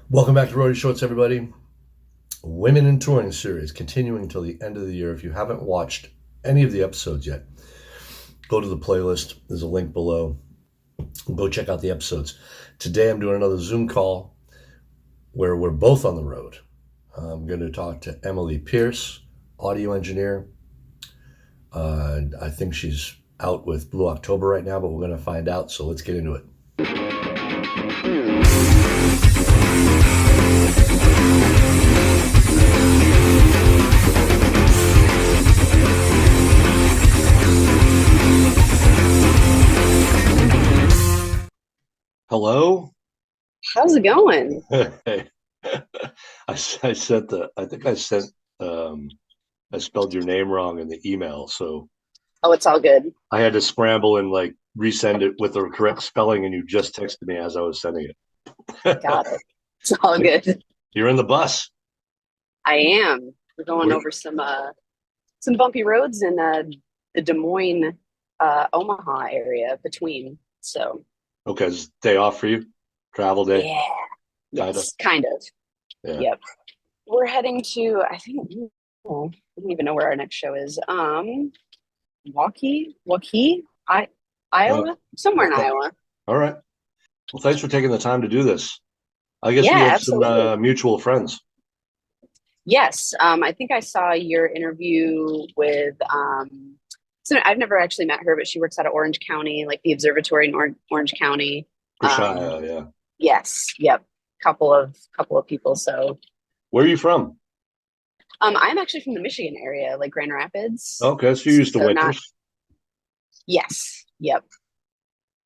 Welcome back to Roadie Shorts, everybody. Women in Touring series continuing until the end of the year. If you haven't watched any of the episodes yet, go to the playlist. There's a link below. Go check out the episodes. Today I'm doing another Zoom call where we're both on the road. I'm going to talk to Emily Pearce, audio engineer. I think she's out with Blue October right now, but we're going to find out. So let's get into it. Hello. How's it going? Hey, I sent I think I sent, I spelled your name wrong in the email. So Oh, it's all good. I had to scramble and like resend it with the correct spelling. And you just texted me as I was sending it. Got it. It's all good. You're in the bus. I am. We're going Where, over some bumpy roads in the Des Moines, Omaha area between. So okay. Is day off for you? Travel day? yeah, Kind of. yes, kind of. Yeah. Yep. We're heading to I don't even know where our next show is. Oh, Iowa, somewhere in okay. Iowa. All right. Well, thanks for taking the time to do this. I guess we Yeah, have some absolutely. mutual friends. Yes, I think I saw your interview with. So I've never actually met her, but she works out of Orange County, like the observatory in Orange County. Um, Prashaya, yeah. yes, yep, couple of people. So Where are you from? I'm actually from the Michigan area, like Grand Rapids. Okay, so you're used to So not winters. yes, yep,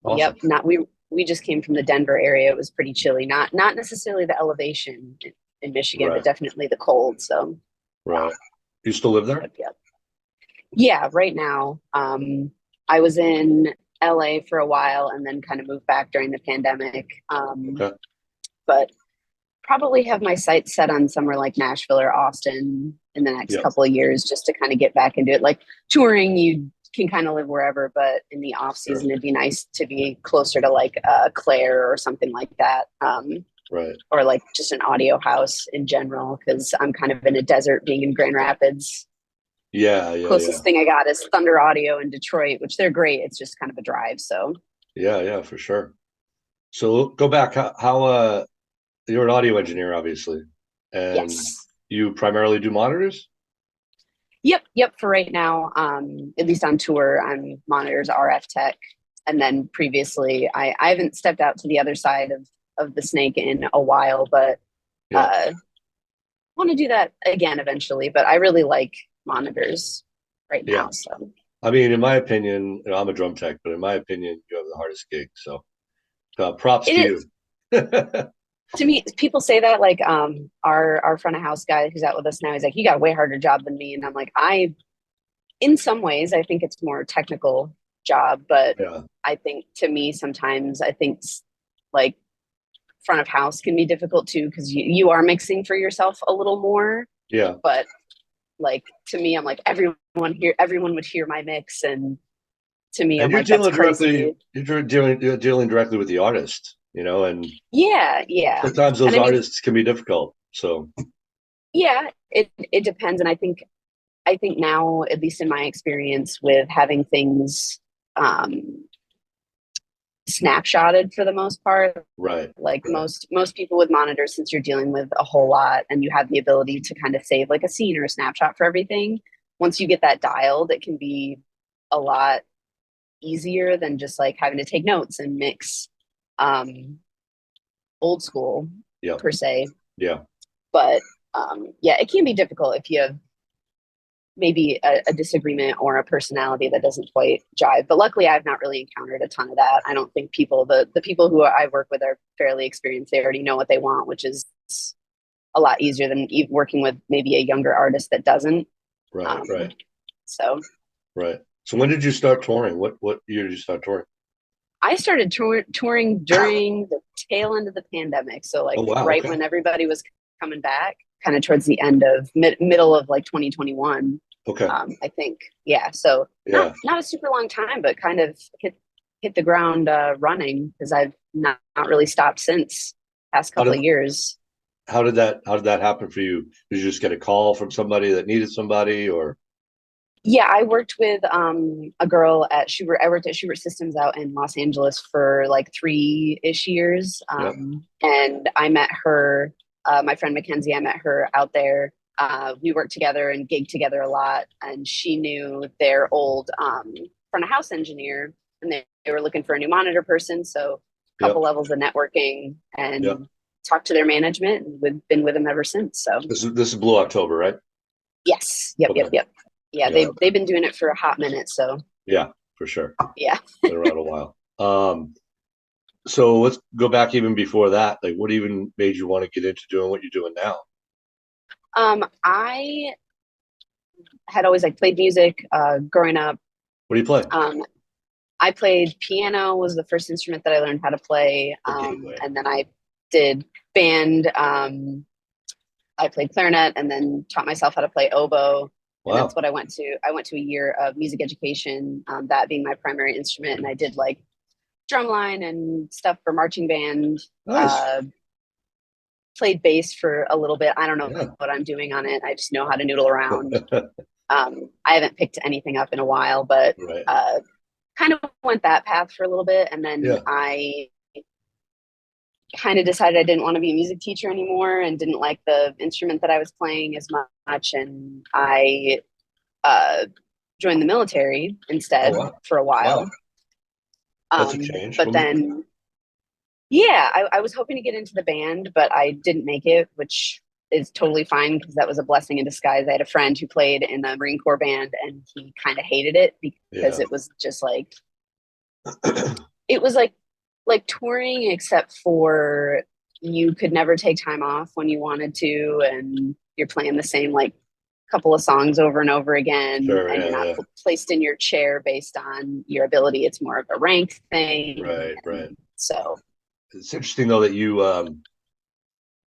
Awesome. not we just came from the Denver area. It was pretty chilly. Not necessarily the elevation in Michigan, but Right, definitely the cold. So right. You still live there? yep. Yeah, right now. I was in LA for a while and then kind of moved back during the pandemic. Okay. But probably have my sights set on somewhere like Nashville or Austin in the next Yeah. couple of years just to kind of get back into it. Like touring, you can kind of live wherever, but in the off Sure. season, it'd be nice to be closer to like Claire or something like that. Right. Or like just an audio house in general, because I'm kind of in a desert being in Grand Rapids. Yeah, yeah, yeah. Closest thing I got is Thunder Audio in Detroit, which they're great. It's just kind of a drive. So Yeah, yeah, for sure. So go back. How you're an audio engineer, obviously, and yes. you primarily do monitors? Yep. For right now, at least on tour, I'm monitors RF tech. And then previously, I haven't stepped out to the other side of the snake in a while, but Yeah. uh want to do that again eventually. But I really like monitors right Yeah. now. So I mean, in my opinion, I'm a drum tech, but in my opinion, you have the hardest gig. So props to it you. is to me, people say that like our front of house guy who's out with us now, he's like, you got a way harder job than me. And I'm like, I in some ways I think it's more technical job, but Yeah. I think to me sometimes I think like front of house can be difficult too because you are mixing for yourself a little more. Yeah. But like to me, I'm like everyone would hear my mix, and to me, And I'm like that's crazy. you're dealing directly with the artist, and Yeah. sometimes And those I mean, artists can be difficult. So yeah, it depends, and I think now, at least in my experience with having things um, snapshotted for the most part, right, like right. most people with monitors, since you're dealing with a whole lot and you have the ability to kind of save like a scene or a snapshot for everything, once you get that dialed, it can be a lot easier than just like having to take notes and mix um, old school Yeah, per se. yeah. But yeah, it can be difficult if you have maybe a disagreement or a personality that doesn't quite jive. But luckily, I've not really encountered a ton of that. I don't think the people who I work with are fairly experienced. They already know what they want, which is a lot easier than working with maybe a younger artist that doesn't. Right, Um, right, so right. So when did you start touring? What year did you start touring? I started touring during the tail end of the pandemic. So like Oh wow, right okay. when everybody was coming back, kind of towards the end of middle of like 2021. Okay. I think, yeah. So Yeah. not a super long time, but kind of hit the ground running because I've not really stopped since past How couple did of years. how did that happen for you? Did you just get a call from somebody that needed somebody, or Yeah, I worked with a girl at Schubert. I worked at Schubert Systems out in Los Angeles for like 3-ish years. yeah, And I met her, my friend Mackenzie, I met her out there. We worked together and gigged together a lot. And she knew their old front of house engineer, and they were looking for a new monitor person. So a yeah, couple levels of networking yeah? and talked to their management, and we've been with them ever since. So This is Blue October, right? yes, yep, Okay, yep, yep. Yeah, yeah, they've been doing it for a hot minute. So yeah, for sure. yeah. Been around a while. So let's go back even before that. Like, what even made you want to get into doing what you're doing now? I had always like played music growing up. What do you play? Um, I played piano was the first instrument that I learned how to play, The gateway. and then I did band. I played clarinet, and then taught myself how to play oboe. And that's Wow, what I went to. I went to a year of music education, that being my primary instrument, and I did like drumline and stuff for marching band. nice. Uh, Played bass for a little bit. I don't know Yeah, what I'm doing on it. I just know how to noodle around. I haven't picked anything up in a while, but right. uh, kind of went that path for a little bit. And then Yeah, I kind of decided I didn't want to be a music teacher anymore and didn't like the instrument that I was playing as much. And I uh, joined the military oh instead wow, for a wow, while. that's a change. But then, yeah, I was hoping to get into the band, but I didn't make it, which is totally fine because that was a blessing in disguise. I had a friend who played in the Marine Corps band, and he kind of hated it because Yeah, it was just like it was like touring, except for you could never take time off when you wanted to, and you're playing the same like couple of songs over and over again, sure, and you're yeah, not yeah, placed in your chair based on your ability. It's more of a rank thing, right, right. and so It's interesting though that you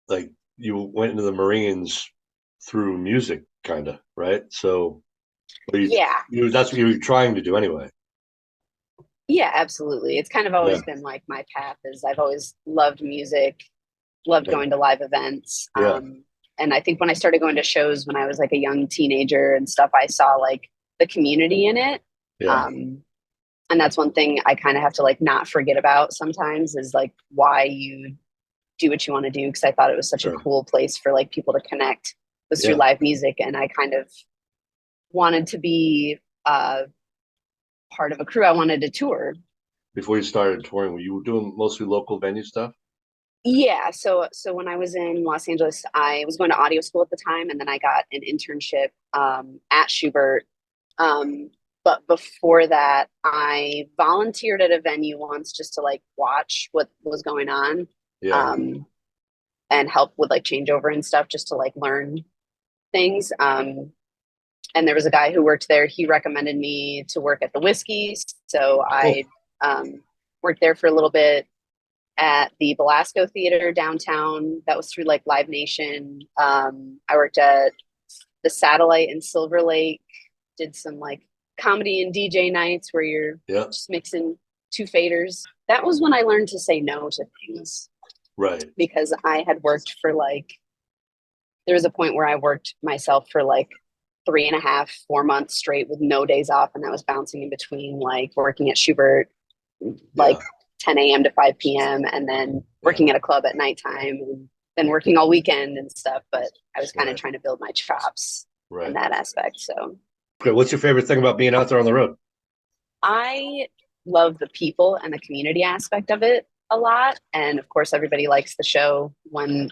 like you went into the Marines through music, kind of, right? So, or yeah. that's what you were trying to do anyway. Yeah, absolutely. It's kind of Yeah, always been like my path is I've always loved music, loved yeah, going to live events. yeah, And I think when I started going to shows when I was like a young teenager and stuff, I saw like the community in it. yeah, Um, and that's one thing I kind of have to like not forget about sometimes is like why you do what you want to do. Cause I thought it was such a sure, cool place for like people to connect was through yeah. live music. And I kind of wanted to be part of a crew. I wanted to tour. Before you started touring, were you doing mostly local venue stuff? Yeah, so when I was in Los Angeles, I was going to audio school at the time, and then I got an internship at Schubert. Um, but before that, I volunteered at a venue once just to like watch what was going on, Yeah. um, and help with like changeover and stuff, just to like learn things. And there was a guy who worked there. He recommended me to work at the Whiskey, so Oh, I worked there for a little bit at the Belasco Theater downtown. That was through like Live Nation. I worked at the Satellite in Silver Lake, did some like comedy and DJ nights where you're yeah. just mixing two faders. That was when I learned to say no to things Right. because I had worked for like, there was a point where I worked myself for like 3.5, 4 months straight with no days off. And I was bouncing in between like working at Schubert, like Yeah. 10 a.m. to 5 p.m. and then Yeah. working at a club at nighttime and then working all weekend and stuff. But I was kind of Right. trying to build my chops in Right. that aspect. So Okay. What's your favorite thing about being out there on the road? I love the people and the community aspect of it a lot. And of course, everybody likes the show when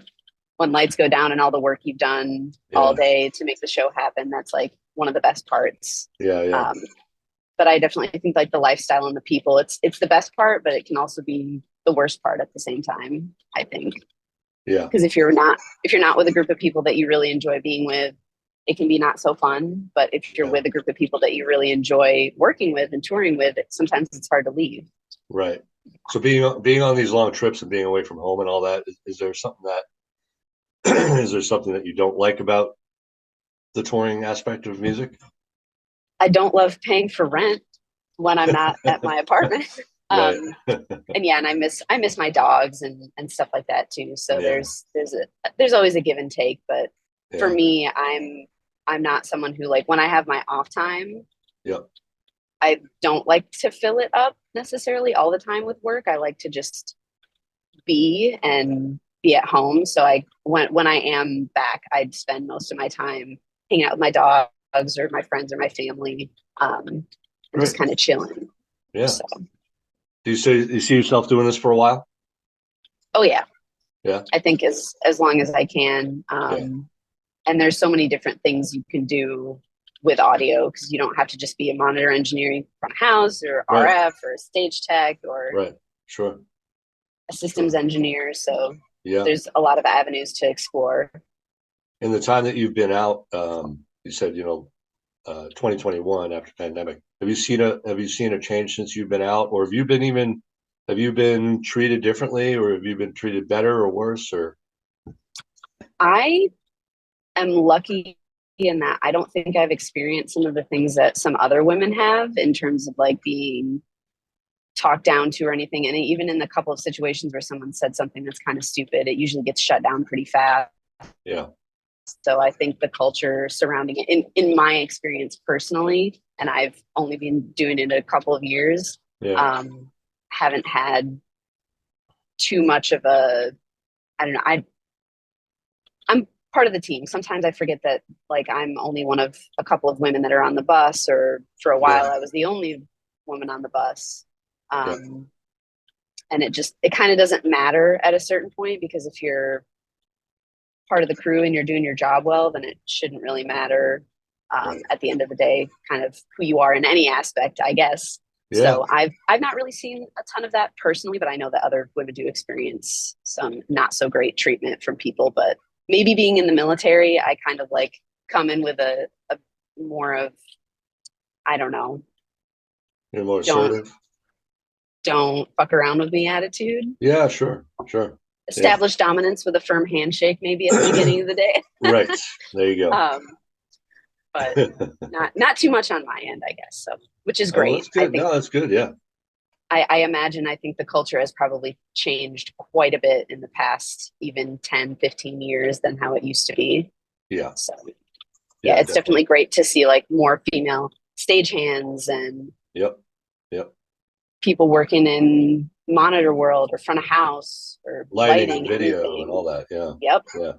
lights go down and all the work you've done all Yeah. day to make the show happen. That's like one of the best parts. Yeah. Yeah. Um, but I definitely think like the lifestyle and the people, it's the best part, but it can also be the worst part at the same time, I think. Yeah. Because if you're not with a group of people that you really enjoy being with, it can be not so fun. But if you're Yeah. with a group of people that you really enjoy working with and touring with, sometimes it's hard to leave. Right. So being on these long trips and being away from home and all that, is there something that is there something that you don't like about the touring aspect of music? I don't love paying for rent when I'm not at my apartment. Right. And yeah, and I miss my dogs and stuff like that too. So Yeah. there's always a give and take. But for Yeah. me, I'm not someone who, like, when I have my off time, Yep. I don't like to fill it up necessarily all the time with work. I like to just be at home. So I when I am back, I'd spend most of my time hanging out with my dogs or my friends or my family, and just Great. kind of chilling. Yeah. So, You see yourself doing this for a while? oh yeah, Yeah. I think as long as I can. Yeah. And there's so many different things you can do with audio, because you don't have to just be a monitor engineering front of house or Right. RF or a stage tech or Right. Sure. a systems Sure. engineer. So Yeah. there's a lot of avenues to explore. In the time that you've been out, you said, 2021 after pandemic. Have you seen a change since you've been out, or have you been treated differently, or have you been treated better or worse, or I am lucky in that I don't think I've experienced some of the things that some other women have in terms of like being talked down to or anything. And even in the couple of situations where someone said something that's kind of stupid, it usually gets shut down pretty fast. yeah, So I think the culture surrounding it, in my experience personally, and I've only been doing it a couple of years, yeah, um, haven't had too much of a, I don't know. I'm part of the team. Sometimes I forget that, like, I'm only one of a couple of women that are on the bus, or for a yeah, while I was the only woman on the bus. yeah, Um, and it kind of doesn't matter at a certain point, because if you're part of the crew and you're doing your job well, then it shouldn't really matter, right, at the end of the day, kind of who you are in any aspect, I guess. yeah, So I've not really seen a ton of that personally, but I know that other women do experience some not so great treatment from people. But maybe being in the military, I kind of like come in with a more of, I don't know, you're more don't assertive. don't fuck around with me attitude. Yeah, sure, sure, yeah, Establish dominance with a firm handshake maybe at the beginning of the day. right. There you go. um, but not too much on my end, I guess. So, which is Oh, great. that's I good. think No, that's good. Yeah, I imagine I think the culture has probably changed quite a bit in the past even 10, 15 years than how it used to be. yeah, So yeah, yeah, it's definitely. definitely great to see like more female stagehands and Yep, yep. people working in monitor world or front of house or Lighting and lighting, video and all anything. that. Yeah, Yep. yeah.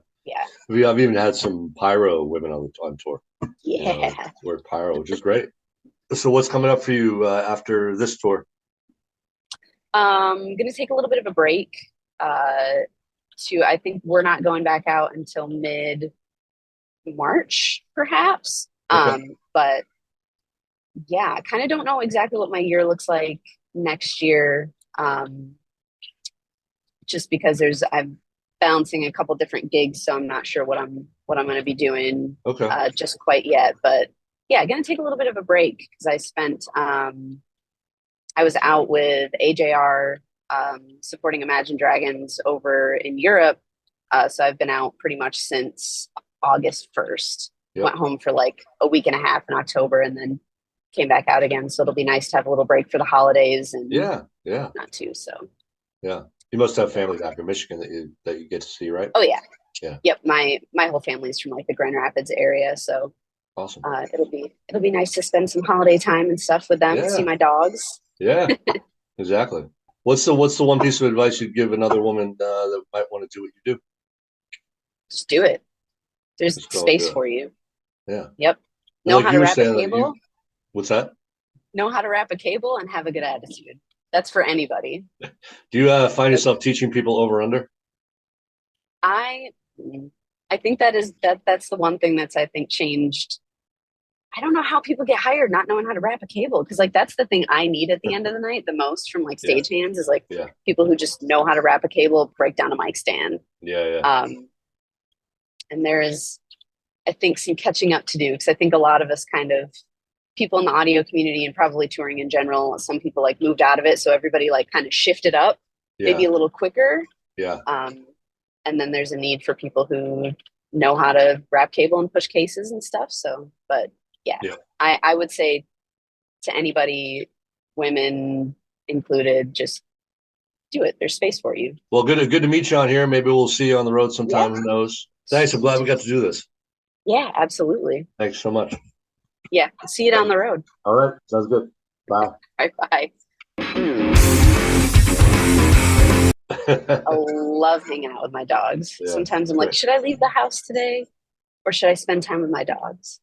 Yeah. I've even had some pyro women on tour. Yeah. Wear pyro, which is great. So, what's coming up for you after this tour? I'm gonna take a little bit of a break. Uh, I think we're not going back out until mid March, perhaps. Okay. But yeah, I kind of don't know exactly what my year looks like next year. Just because I'm balancing a couple different gigs, so I'm not sure what I'm going to be doing Okay. just quite yet. But yeah, gonna take a little bit of a break because I was out with AJR, supporting Imagine Dragons over in Europe. So I've been out pretty much since August 1st. Went Yep. home for like a week and a half in October and then came back out again. So it'll be nice to have a little break for the holidays and Yeah. Yeah. not too. So, Yeah. You must have family back in Michigan that you get to see, right? oh yeah. Yeah. Yep. My whole family's from like the Grand Rapids area. So Awesome. it'll be nice to spend some holiday time and stuff with them, see Yeah. my dogs. Yeah. Exactly. What's the one piece of advice you'd give another woman that might want to do what you do? Just do it. There's Just go and space do it. for you. Yeah. Yep. And Know like how you to were wrap a saying, cable. what's that? Know how to wrap a cable and have a good attitude. That's for anybody. Do you find That yourself teaching people over under? I I think that's the one thing that's I think changed. I don't know how people get hired not knowing how to wrap a cable, because like that's the thing I need at the end of the night the most from like Yeah. stagehands is like Yeah. people who just know how to wrap a cable, break down a mic stand. Yeah. Yeah. Um, and there is, I think, some catching up to do, because I think a lot of us kind of people in the audio community and probably touring in general, some people like moved out of it, so everybody like kind of shifted up maybe Yeah. a little quicker. Yeah. And then there's a need for people who know how to wrap cable and push cases and stuff. So, but yeah, Yeah. I would say to anybody, women included, just do it. There's space for you. Well, good to meet you on here. Maybe we'll see you on the road sometime. Yeah. Who knows? Thanks. I'm glad we got to do this. Yeah, absolutely. Thanks so much. Yeah. See you down the road. All right. Sounds good. Bye. Bye bye. I love hanging out with my dogs. Yeah, Sometimes I'm like, great. should I leave the house today or should I spend time with my dogs?